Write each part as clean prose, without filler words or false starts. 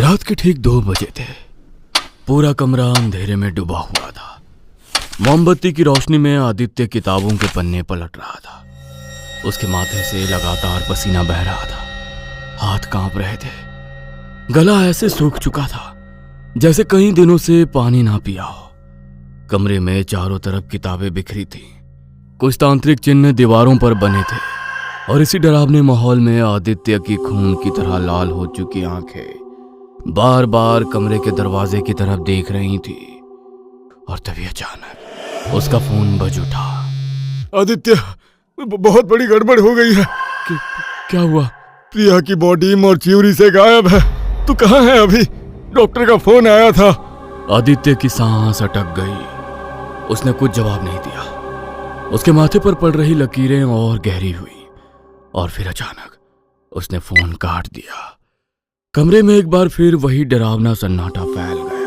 रात के ठीक 2 बजे थे। पूरा कमरा अंधेरे में डूबा हुआ था। मोमबत्ती की रोशनी में आदित्य किताबों के पन्ने पलट रहा था। उसके माथे से लगातार पसीना बह रहा था, हाथ कांप रहे थे, गला ऐसे सूख चुका था जैसे कई दिनों से पानी ना पिया हो। कमरे में चारों तरफ किताबें बिखरी थीं। कुछ तांत्रिक चिन्ह दीवारों पर बने थे और इसी डरावने माहौल में आदित्य की खून की तरह लाल हो चुकी आंखें बार बार कमरे के दरवाजे की तरफ देख रही थी। और तभी अचानक उसका फोन बज उठा। आदित्य, बहुत बड़ी गड़बड़ हो गई है। क्या हुआ? प्रिया की बॉडी मॉर्च्यूरी से गायब है। तू कहाँ है अभी? डॉक्टर का फोन आया था। आदित्य की सांस अटक गई। उसने कुछ जवाब नहीं दिया। उसके माथे पर पड़ रही लकीरें और गहरी हुई और फिर अचानक उसने फोन काट दिया। कमरे में एक बार फिर वही डरावना सन्नाटा फैल गया।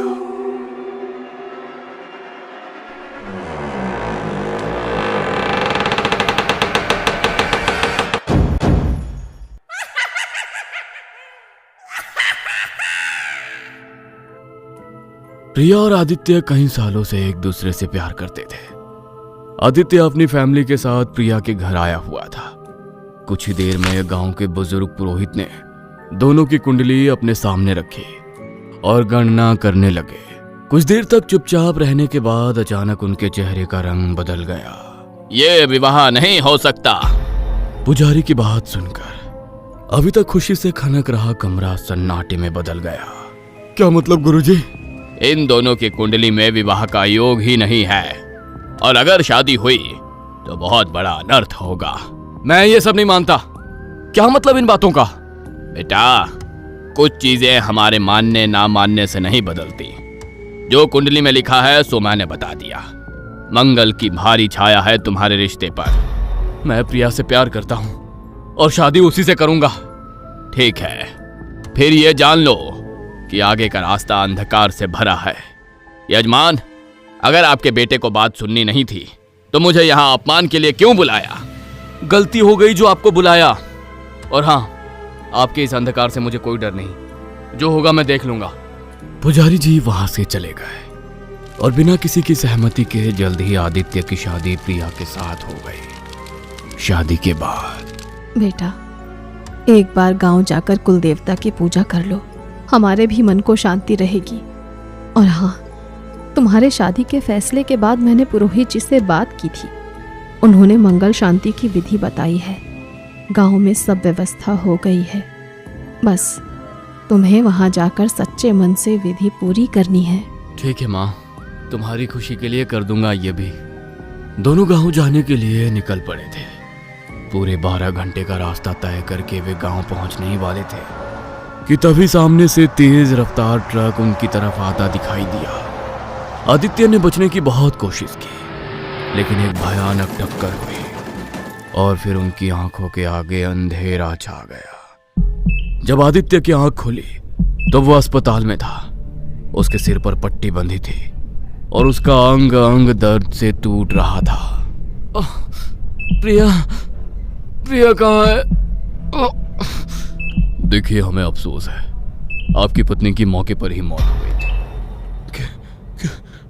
प्रिया और आदित्य कई सालों से एक दूसरे से प्यार करते थे। आदित्य अपनी फैमिली के साथ प्रिया के घर आया हुआ था। कुछ ही देर में गांव के बुजुर्ग पुरोहित ने दोनों की कुंडली अपने सामने रखी और गणना करने लगे। कुछ देर तक चुपचाप रहने के बाद अचानक उनके चेहरे का रंग बदल गया। ये विवाह नहीं हो सकता। पुजारी की बात सुनकर अभी तक खुशी से खनक रहा कमरा सन्नाटे में बदल गया। क्या मतलब गुरुजी? इन दोनों की कुंडली में विवाह का योग ही नहीं है और अगर शादी हुई तो बहुत बड़ा अनर्थ होगा। मैं ये सब नहीं मानता। क्या मतलब इन बातों का? बेटा, कुछ चीजें हमारे मानने ना मानने से नहीं बदलती। जो कुंडली में लिखा है सो मैंने बता दिया। मंगल की भारी छाया है तुम्हारे रिश्ते पर। मैं प्रिया से प्यार करता हूं और शादी उसी से करूंगा। ठीक है, फिर ये जान लो कि आगे का रास्ता अंधकार से भरा है। यजमान, अगर आपके बेटे को बात सुननी नहीं थी तो मुझे यहाँ अपमान के लिए क्यों बुलाया? गलती हो गई जो आपको बुलाया। और हाँ, आपके इस अंधकार से मुझे कोई डर नहीं। जो होगा मैं देख लूंगा। पुजारी जी वहां से चले गए और बिना किसी की सहमति के जल्द ही आदित्य की शादी प्रिया के साथ हो गई। शादी के बाद बेटा, एक बार गांव जाकर कुल देवता की पूजा कर लो, हमारे भी मन को शांति रहेगी। और हाँ, तुम्हारे शादी के फैसले के बाद मैंने पुरोहित जी से बात की थी। उन्होंने मंगल शांति की विधि बताई है। गांव में सब व्यवस्था हो गई है। बस तुम्हें वहां जाकर सच्चे मन से विधि पूरी करनी है। ठीक है माँ, तुम्हारी खुशी के लिए कर दूंगा ये भी। दोनों गांव जाने के लिए निकल पड़े थे। पूरे 12 घंटे का रास्ता तय करके वे गांव पहुंचने ही वाले थे कि तभी सामने से तेज रफ्तार ट्रक उनकी तरफ आता दिखाई दिया। आदित्य ने बचने की बहुत कोशिश की, लेकिन एक भयानक टक्कर हुई और फिर उनकी आंखों के आगे अंधेरा छा गया। जब आदित्य की आंख खुली तो वो अस्पताल में था। उसके सिर पर पट्टी बंधी थी और उसका अंग अंग दर्द से टूट रहा था। प्रिया, प्रिया कहाँ है? देखिए, हमें अफसोस है, आपकी पत्नी की मौके पर ही मौत हो गई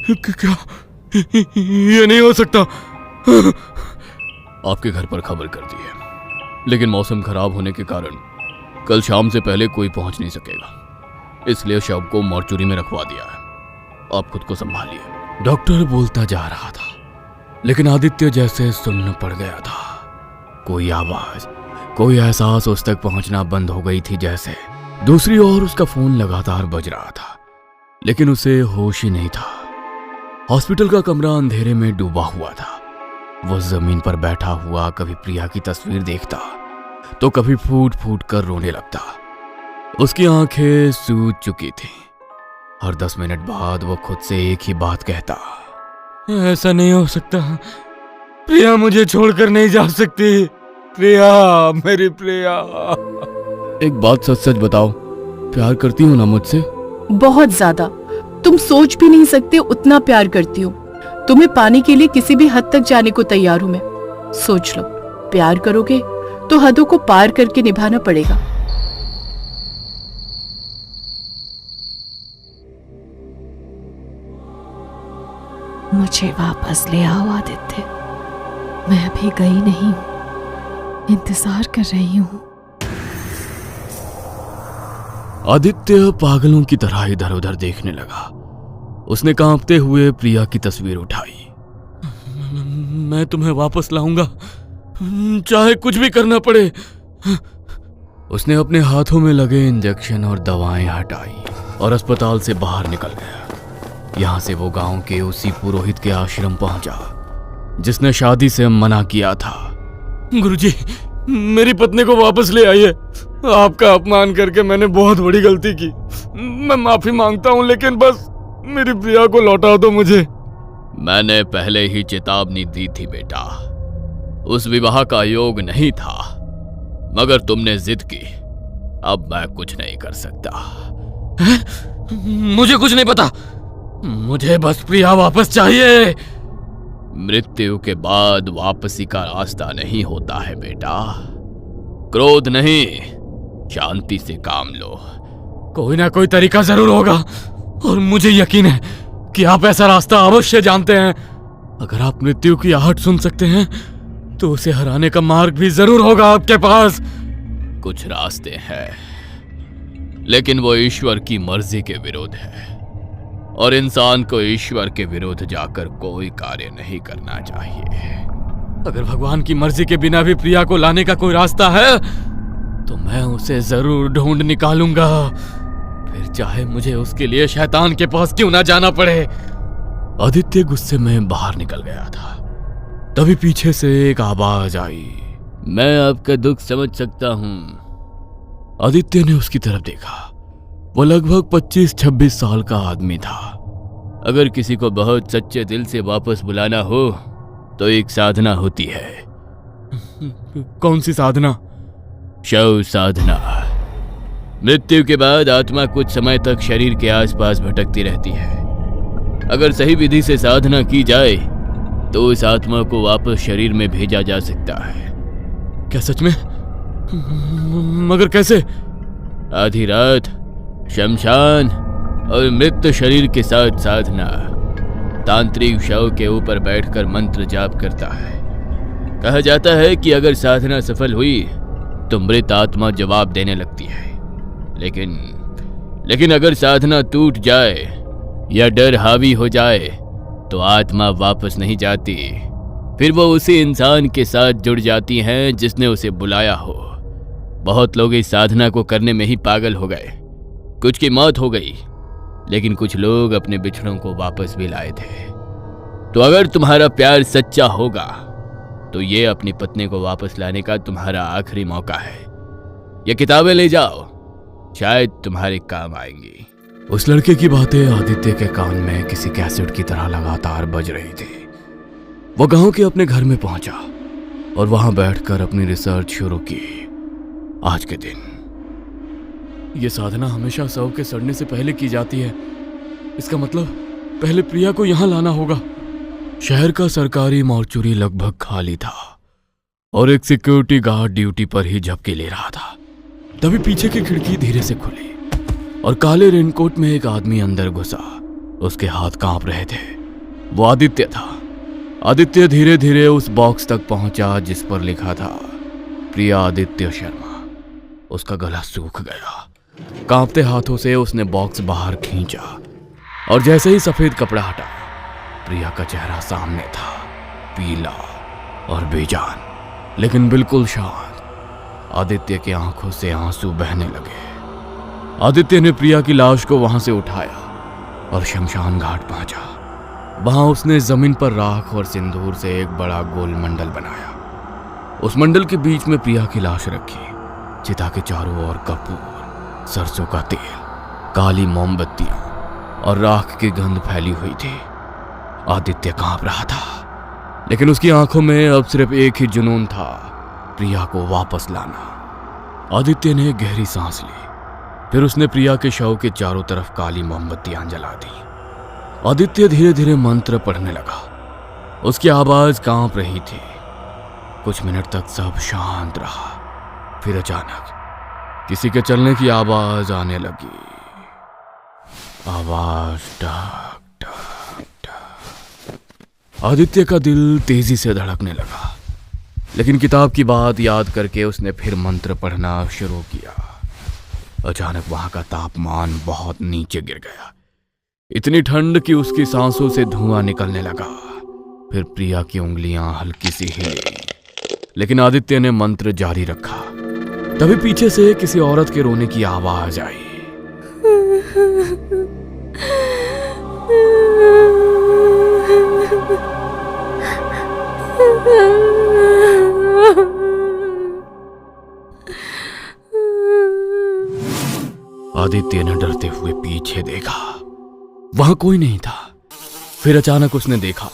थी। क्या? ये नहीं हो सकता। आपके घर पर खबर कर दी है, लेकिन मौसम खराब होने के कारण कल शाम से पहले कोई पहुंच नहीं सकेगा, इसलिए शव को मॉर्चुरी में रखवा दिया है। आप खुद को संभालिए। डॉक्टर बोलता जा रहा था, लेकिन आदित्य जैसे सुन्न पड़ गया था। कोई आवाज, कोई एहसास उस तक पहुंचना बंद हो गई थी जैसे। दूसरी ओर उसका फोन लगातार बज रहा था, लेकिन उसे होश ही नहीं था। हॉस्पिटल का कमरा अंधेरे में डूबा हुआ था। वो जमीन पर बैठा हुआ कभी प्रिया की तस्वीर देखता तो कभी फूट फूट कर रोने लगता। उसकी आंखें सूज चुकी थीं। हर 10 मिनट बाद वो खुद से एक ही बात कहता, ऐसा नहीं हो सकता। प्रिया मुझे छोड़कर नहीं जा सकती। प्रिया, मेरी प्रिया। एक बात सच सच बताओ, प्यार करती हो ना मुझसे? बहुत ज्यादा। तुम सोच भी नहीं सकते उतना प्यार करती हूँ। तुम्हें पाने के लिए किसी भी हद तक जाने को तैयार हूँ मैं। सोच लो, प्यार करोगे तो हदों को पार करके निभाना पड़ेगा। मुझे वापस ले आओ आदित्य। मैं अभी गई नहीं हूँ, इंतजार कर रही हूँ। आदित्य पागलों की तरह इधर उधर देखने लगा। उसने कांपते हुए प्रिया की तस्वीर उठाई। मैं तुम्हें वापस लाऊंगा, चाहे कुछ भी करना पड़े। उसने अपने हाथों में लगे इंजेक्शन और दवाएं हटाई और अस्पताल से बाहर निकल गया। यहां से वो गांव के उसी पुरोहित के आश्रम पहुंचा जिसने शादी से मना किया था। गुरुजी, मेरी पत्नी को वापस ले आइए। आपका अपमान करके मैंने बहुत बड़ी गलती की। मैं माफी मांगता हूँ, लेकिन बस मेरी प्रिया को लौटा दो मुझे। मैंने पहले ही चेतावनी दी थी बेटा, उस विवाह का योग नहीं था, मगर तुमने जिद की। अब मैं कुछ नहीं कर सकता। मुझे कुछ नहीं पता, मुझे बस प्रिया वापस चाहिए। मृत्यु के बाद वापसी का रास्ता नहीं होता है बेटा। क्रोध नहीं, शांति से काम लो। कोई ना कोई तरीका जरूर होगा, और मुझे यकीन है कि आप ऐसा रास्ता अवश्य जानते हैं। अगर आप मृत्यु की आहट सुन सकते हैं तो उसे हराने का मार्ग भी जरूर होगा आपके पास। कुछ रास्ते हैं, लेकिन वो ईश्वर की मर्जी के विरुद्ध है, और इंसान को ईश्वर के विरुद्ध जाकर कोई कार्य नहीं करना चाहिए। अगर भगवान की मर्जी के बिना भी प्रिया को लाने का कोई रास्ता है तो मैं उसे जरूर ढूंढ निकालूंगा, फिर चाहे मुझे उसके लिए शैतान के पास क्यों ना जाना पड़े। आदित्य गुस्से में बाहर निकल गया था। तभी पीछे से एक आवाज आई। मैं आपका दुख समझ सकता हूं। आदित्य ने उसकी तरफ देखा। वो लगभग 25-26 साल का आदमी था। अगर किसी को बहुत सच्चे दिल से वापस बुलाना हो तो एक साधना होती है। कौन सी साधना? शव साधना। मृत्यु के बाद आत्मा कुछ समय तक शरीर के आसपास भटकती रहती है। अगर सही विधि से साधना की जाए तो उस आत्मा को वापस शरीर में भेजा जा सकता है। क्या सच में? मगर कैसे? आधी रात, शमशान और मृत शरीर के साथ साधना। तांत्रिक शव के ऊपर बैठकर मंत्र जाप करता है। कहा जाता है कि अगर साधना सफल हुई तो मृत आत्मा जवाब देने लगती है, लेकिन अगर साधना टूट जाए या डर हावी हो जाए तो आत्मा वापस नहीं जाती। फिर वो उसी इंसान के साथ जुड़ जाती हैं जिसने उसे बुलाया हो। बहुत लोग इस साधना को करने में ही पागल हो गए। कुछ की मौत हो गई, लेकिन कुछ लोग अपने बिछड़ों को वापस भी लाए थे। तो अगर तुम्हारा प्यार सच्चा होगा तो ये अपनी पत्नी को वापस लाने का तुम्हारा आखिरी मौका है। ये किताबें ले जाओ, शायद तुम्हारे काम आएंगी। उस लड़के की बातें आदित्य के कान में किसी कैसेट की तरह लगातार बज रही थी। वो गांव के अपने घर में पहुंचा और वहां बैठकर अपनी रिसर्च शुरू की। आज के दिन ये साधना हमेशा शव के सड़ने से पहले की जाती है। इसका मतलब पहले प्रिया को यहां लाना होगा। शहर का सरकारी मॉर्चुरी लगभग खाली था और एक सिक्योरिटी गार्ड ड्यूटी पर ही झपकी ले रहा था। तभी पीछे की खिड़की धीरे से खुली और काले रेनकोट में एक आदमी अंदर घुसा। उसके हाथ कांप रहे थे। वो आदित्य था। आदित्य धीरे धीरे उस बॉक्स तक पहुंचा जिस पर लिखा था प्रिया आदित्य शर्मा। उसका गला सूख गया। कांपते हाथों से उसने बॉक्स बाहर खींचा और जैसे ही सफेद कपड़ा हटा, प्रिया का चेहरा सामने था, पीला और बेजान, लेकिन बिल्कुल शांत। आदित्य की आंखों से आंसू बहने लगे। आदित्य ने प्रिया की लाश को वहां से उठाया और शमशान घाट पहुंचा। वहां उसने जमीन पर राख और सिंदूर से एक बड़ा गोल मंडल बनाया। उस मंडल के बीच में प्रिया की लाश रखी। चिता के चारों ओर कपूर, सरसों का तेल, काली मोमबत्तियां और राख की गंध फैली हुई थी। आदित्य कांप रहा था, लेकिन उसकी आंखों में अब सिर्फ एक ही जुनून था, प्रिया को वापस लाना। आदित्य ने गहरी सांस ली। फिर उसने प्रिया के शव के चारों तरफ काली मोमबत्तियां जला दी। आदित्य धीरे धीरे मंत्र पढ़ने लगा। उसकी आवाज कांप रही थी। कुछ मिनट तक सब शांत रहा। फिर अचानक किसी के चलने की आवाज आने लगी। आवाज टक टक टक। आदित्य का दिल तेजी से धड़कने लगा, लेकिन किताब की बात याद करके उसने फिर मंत्र पढ़ना शुरू किया। अचानक वहां का तापमान बहुत नीचे गिर गया, इतनी ठंड कि उसकी सांसों से धुआं निकलने लगा। फिर प्रिया की उंगलियां हल्की सी हिली, लेकिन आदित्य ने मंत्र जारी रखा। तभी पीछे से किसी औरत के रोने की आवाज आई। आदित्य ने डरते हुए पीछे देखा, वहां कोई नहीं था। फिर अचानक उसने देखा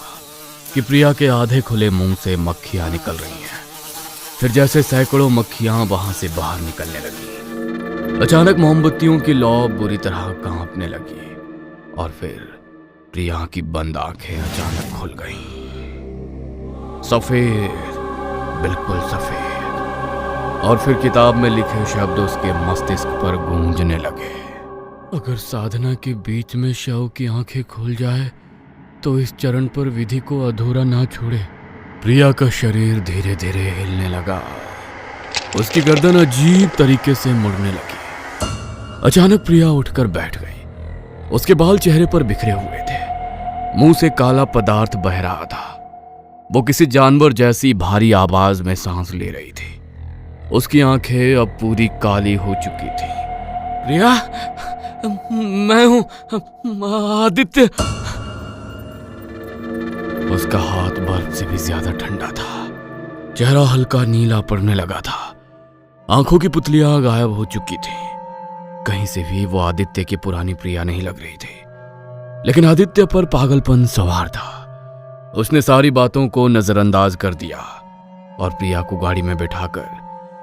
कि प्रिया के आधे खुले मुंह से मक्खियां निकल रही हैं। फिर जैसे सैकड़ों मक्खियां वहां से बाहर निकलने लगी। अचानक मोमबत्तियों की लौ बुरी तरह कांपने लगी और फिर प्रिया की बंद आंखें अचानक खुल गईं। सफेद, बिल्कुल सफेद। और फिर किताब में लिखे शब्द उसके मस्तिष्क पर गूंजने लगे। अगर साधना के बीच में शव की आंखें खुल जाए तो इस चरण पर विधि को अधूरा ना छोड़े। प्रिया का शरीर धीरे धीरे हिलने लगा, उसकी गर्दन अजीब तरीके से मुड़ने लगी। अचानक प्रिया उठकर बैठ गई। उसके बाल चेहरे पर बिखरे हुए थे, मुंह से काला पदार्थ बह रहा था। वो किसी जानवर जैसी भारी आवाज में सांस ले रही थी। उसकी आंखें अब पूरी काली हो चुकी थी। प्रिया, मैं हूं आदित्य। उसका हाथ बर्फ से भी ज्यादा ठंडा था, चेहरा हल्का नीला पड़ने लगा था, आंखों की पुतलियां गायब हो चुकी थी। कहीं से भी वो आदित्य की पुरानी प्रिया नहीं लग रही थी, लेकिन आदित्य पर पागलपन सवार था। उसने सारी बातों को नजरअंदाज कर दिया और प्रिया को गाड़ी में बैठाकर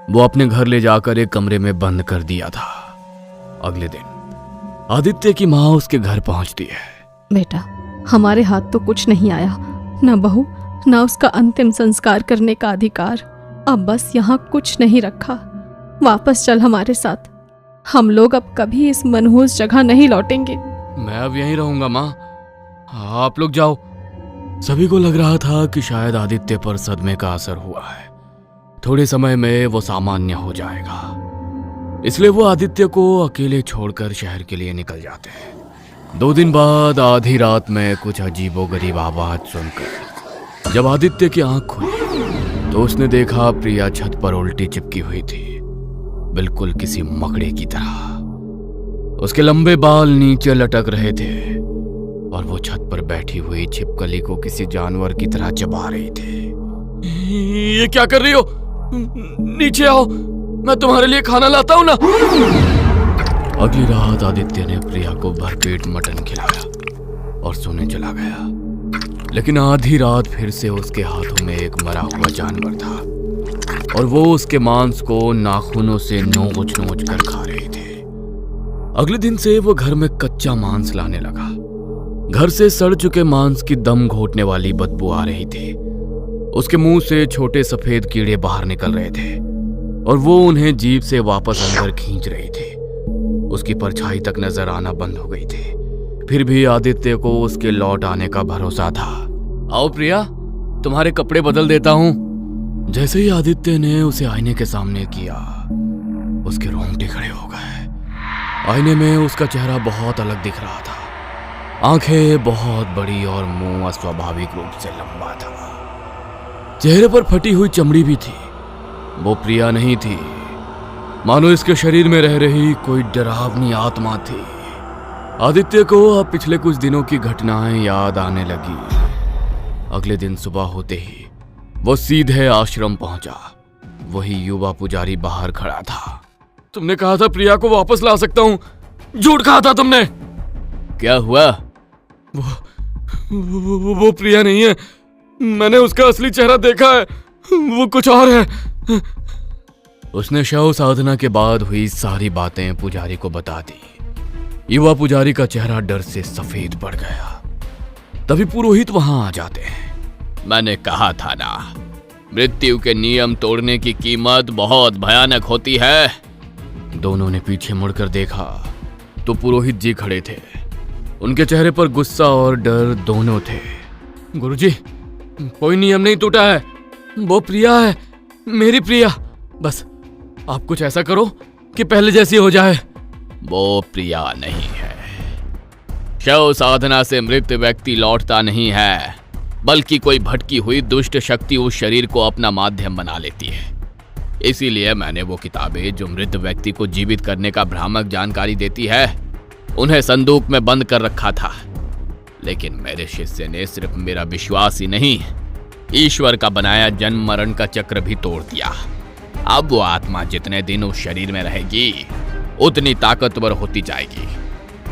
वो अपने घर ले जाकर एक कमरे में बंद कर दिया था। अगले दिन आदित्य की माँ उसके घर पहुंचती है। बेटा, हमारे हाथ तो कुछ नहीं आया, न बहू न उसका अंतिम संस्कार करने का अधिकार। अब बस यहाँ कुछ नहीं रखा। वापस चल हमारे साथ। हम लोग अब कभी इस मनहूस जगह नहीं लौटेंगे। मैं अब यहीं रहूंगा माँ, आप लोग जाओ। सभी को लग रहा था कि शायद आदित्य पर सदमे का असर हुआ है, थोड़े समय में वो सामान्य हो जाएगा। इसलिए वो आदित्य को अकेले छोड़कर शहर के लिए निकल जाते हैं। 2 दिन बाद आधी रात में कुछ अजीबोगरीब आवाज सुनकर जब आदित्य की आंख खुली तो उसने देखा प्रिया छत पर उल्टी चिपकी हुई थी, बिल्कुल किसी मकड़े की तरह। उसके लंबे बाल नीचे लटक रहे थे और वो छत पर बैठी हुई छिपकली को किसी जानवर की तरह चबा रही थी। ये क्या कर रही हो? नीचे आओ, मैं तुम्हारे लिए खाना लाता हूं ना। अगली रात आदित्य ने प्रिया को भरपेट मटन खिलाया और सोने चला गया। लेकिन आधी रात फिर से उसके हाथों में एक मरा हुआ जानवर था और वो उसके मांस को नाखूनों से नोच नोच कर खा रहे थे। अगले दिन से वो घर में कच्चा मांस लाने लगा। घर से सड़ चुके मांस की दम घोटने वाली बदबू आ रही थी। उसके मुंह से छोटे सफेद कीड़े बाहर निकल रहे थे और वो उन्हें जीभ से वापस अंदर खींच रही थी। उसकी परछाई तक नजर आना बंद हो गई थी। फिर भी आदित्य को उसके लौट आने का भरोसा था। आओ प्रिया, तुम्हारे कपड़े बदल देता हूं। जैसे ही आदित्य ने उसे आईने के सामने किया, उसके रोंगटे खड़े हो गए। आईने में उसका चेहरा बहुत अलग दिख रहा था। आंखें बहुत बड़ी और मुंह अस्वाभाविक रूप से लंबा था। चेहरे पर फटी हुई चमड़ी भी थी। वो प्रिया नहीं थी, मानो इसके शरीर में रह रही कोई डरावनी आत्मा थी। आदित्य को अब पिछले कुछ दिनों की घटनाएं याद आने लगी। अगले दिन सुबह होते ही वो सीधे आश्रम पहुंचा। वही युवा पुजारी बाहर खड़ा था। तुमने कहा था प्रिया को वापस ला सकता हूं, झूठ कहा था तुमने। क्या हुआ? वो प्रिया नहीं है, मैंने उसका असली चेहरा देखा है, वो कुछ और है। उसने शव साधना के बाद हुई सारी बातें पुजारी को बता दी। युवा पुजारी का चेहरा डर से सफेद पड़ गया। तभी पुरोहित वहां आ जाते हैं। मैंने कहा था ना, मृत्यु के नियम तोड़ने की कीमत बहुत भयानक होती है। दोनों ने पीछे मुड़कर देखा तो पुरोहित जी खड़े थे। उनके चेहरे पर गुस्सा और डर दोनों थे। गुरुजी, कोई नियम नहीं टूटा है, वो प्रिया है, मेरी प्रिया। बस आप कुछ ऐसा करो कि पहले जैसी हो जाए। वो प्रिया नहीं है। शव साधना से मृत व्यक्ति लौटता नहीं है, बल्कि कोई भटकी हुई दुष्ट शक्ति उस शरीर को अपना माध्यम बना लेती है। इसीलिए मैंने वो किताबें जो मृत व्यक्ति को जीवित करने का भ्रामक जानकारी देती है, उन्हें संदूक में बंद कर रखा था। लेकिन मेरे शिष्य ने सिर्फ मेरा विश्वास ही नहीं, ईश्वर का बनाया जन्म मरण का चक्र भी तोड़ दिया। अब वो आत्मा जितने दिन उस शरीर में रहेगी उतनी ताकतवर होती जाएगी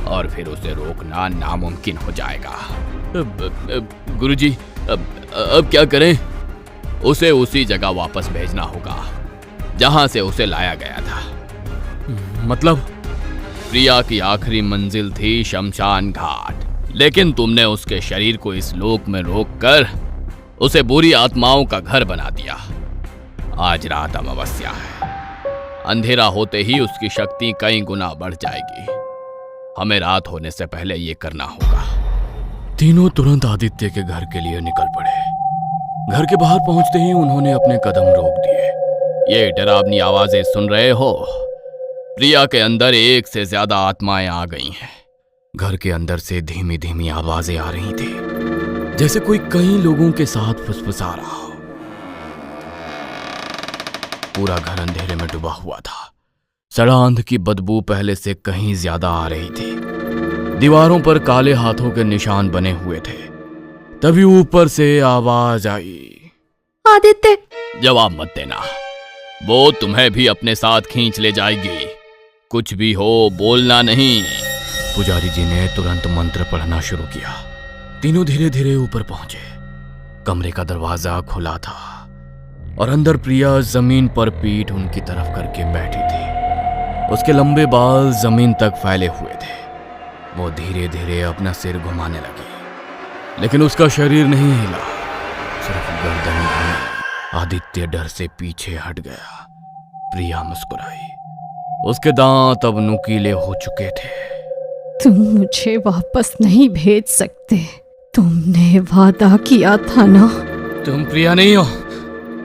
और फिर उसे रोकना नामुमकिन हो जाएगा। गुरुजी, अब क्या करें? उसे उसी जगह वापस भेजना होगा जहां से उसे लाया गया था। मतलब? प्रिया की आखिरी मंजिल थी शमशान घाट, लेकिन तुमने उसके शरीर को इस लोक में रोककर उसे बुरी आत्माओं का घर बना दिया। आज रात अमावस्या है, अंधेरा होते ही उसकी शक्ति कई गुना बढ़ जाएगी। हमें रात होने से पहले ये करना होगा। तीनों तुरंत आदित्य के घर के लिए निकल पड़े। घर के बाहर पहुंचते ही उन्होंने अपने कदम रोक दिए। ये डरावनी आवाजें सुन रहे हो? प्रिया के अंदर एक से ज्यादा आत्माएं आ गई हैं। घर के अंदर से धीमी धीमी आवाजें आ रही थी, जैसे कोई कई लोगों के साथ फुसफुसा रहा हो। पूरा घर अंधेरे में डूबा हुआ था। सड़ांध की बदबू पहले से कहीं ज्यादा आ रही थी। दीवारों पर काले हाथों के निशान बने हुए थे। तभी ऊपर से आवाज आई, आदित्य। जवाब मत देना, वो तुम्हें भी अपने साथ खींच ले जाएगी। कुछ भी हो, बोलना नहीं। पुजारी जी ने तुरंत मंत्र पढ़ना शुरू किया। तीनों धीरे धीरे ऊपर पहुंचे। कमरे का दरवाजा खुला था और अंदर प्रिया जमीन पर पीठ उनकी तरफ करके बैठी थी। उसके लंबे बाल जमीन तक फैले हुए थे। वो धीरे धीरे अपना सिर घुमाने लगी, लेकिन उसका शरीर नहीं हिला, सिर्फ गर्दन घूमी। आदित्य डर से पीछे हट गया। प्रिया मुस्कुराई। उसके दांत अब नुकीले हो चुके थे। तुम मुझे वापस नहीं भेज सकते, तुमने वादा किया था ना। तुम प्रिया नहीं हो,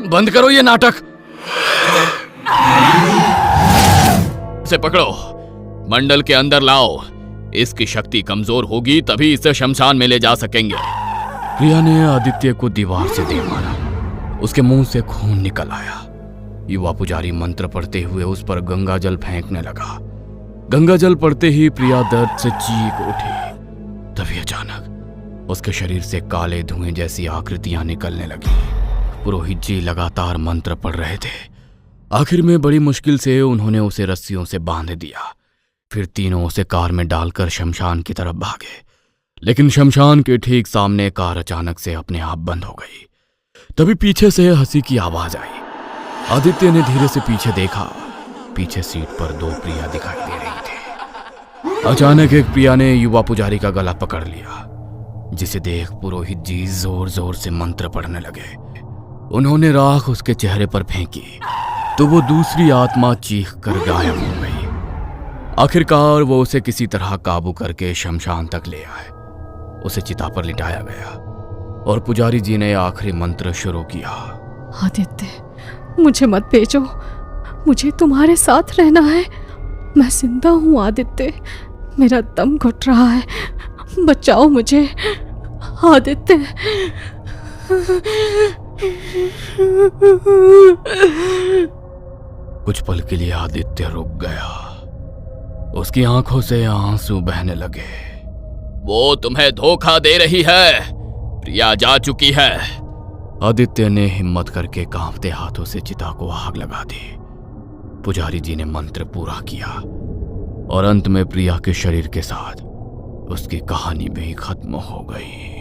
बंद करो ये नाटक। इसे पकड़ो, मंडल के अंदर लाओ। इसकी शक्ति कमजोर होगी तभी इसे शमशान में ले जा सकेंगे। प्रिया ने आदित्य को दीवार से दे मारा। उसके मुंह से खून निकल आया। युवा पुजारी मंत्र पढ़ते हुए उस पर गंगा जल फेंकने लगा। गंगा जल पड़ते ही प्रिया दर्द से चीख उठी। तभी अचानक उसके शरीर से काले धुएं जैसी आकृतियां निकलने लगी। पुरोहित जी लगातार मंत्र पढ़ रहे थे। आखिर में बड़ी मुश्किल से उन्होंने उसे रस्सियों से बांध दिया। फिर तीनों उसे कार में डालकर शमशान की तरफ भागे। लेकिन शमशान के ठीक सामने कार अचानक से अपने आप बंद हो गई। तभी पीछे से हंसी की आवाज आई। आदित्य ने धीरे से पीछे देखा। पीछे सीट पर दो प्रिया दिखाई दे रही थी। अचानक एक प्रिया ने युवा पुजारी का गला पकड़ लिया, जिसे देख पुरोहित जी जोर जोर से मंत्र पढ़ने लगे। उन्होंने राख उसके चेहरे पर फेंकी तो वो दूसरी आत्मा चीख कर गायब हो गई। आखिरकार वो उसे किसी तरह काबू करके शमशान तक ले आए। उसे चिता पर लिटाया गया और पुजारी जी ने आखिरी मंत्र शुरू किया। आदित्य, मुझे मत भेजो, मुझे तुम्हारे साथ रहना है। मैं जिंदा हूँ आदित्य, मेरा दम घुट रहा है, बचाओ मुझे आदित्य। कुछ पल के लिए आदित्य रुक गया। उसकी आंखों से आंसू बहने लगे। वो तुम्हें धोखा दे रही है, प्रिया जा चुकी है। आदित्य ने हिम्मत करके कांपते हाथों से चिता को आग लगा दी। पुजारी जी ने मंत्र पूरा किया और अंत में प्रिया के शरीर के साथ उसकी कहानी भी खत्म हो गई।